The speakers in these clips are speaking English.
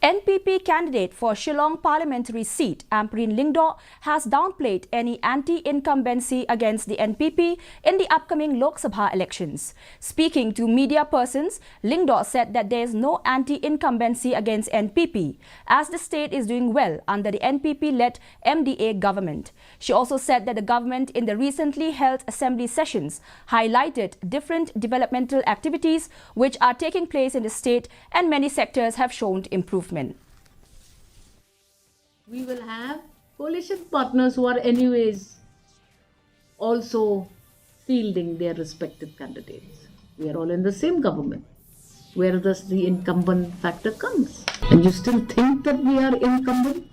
NPP candidate for Shillong parliamentary seat, Ampareen Lyngdoh, has downplayed any anti-incumbency against the NPP in the upcoming Lok Sabha elections. Speaking to media persons, Lyngdoh said that there is no anti-incumbency against NPP, as the state is doing well under the NPP-led MDA government. She also said that the government in the recently held assembly sessions highlighted different developmental activities which are taking place in the state, and many sectors have shown improvement. We will have coalition partners who are anyways also fielding their respective candidates. We are all in the same government. Where does the incumbent factor comes? And you still think that we are incumbent?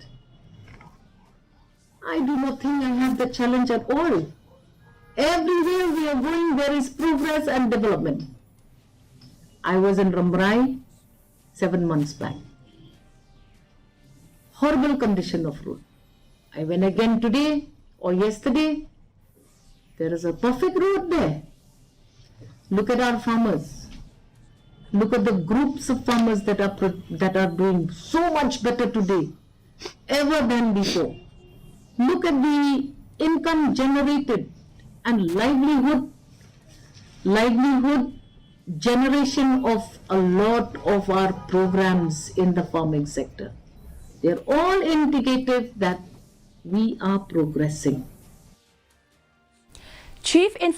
I do not think I have the challenge at all. Everywhere we are going, there is progress and development. I was in Ramrai 7 months back. Horrible condition of road. I went again today or yesterday. There is a perfect road there. Look at our farmers. Look at the groups of farmers that are doing so much better today ever than before. Look at the income generated and livelihood generation of a lot of our programs in the farming sector. They are all indicative that we are progressing. Chief Information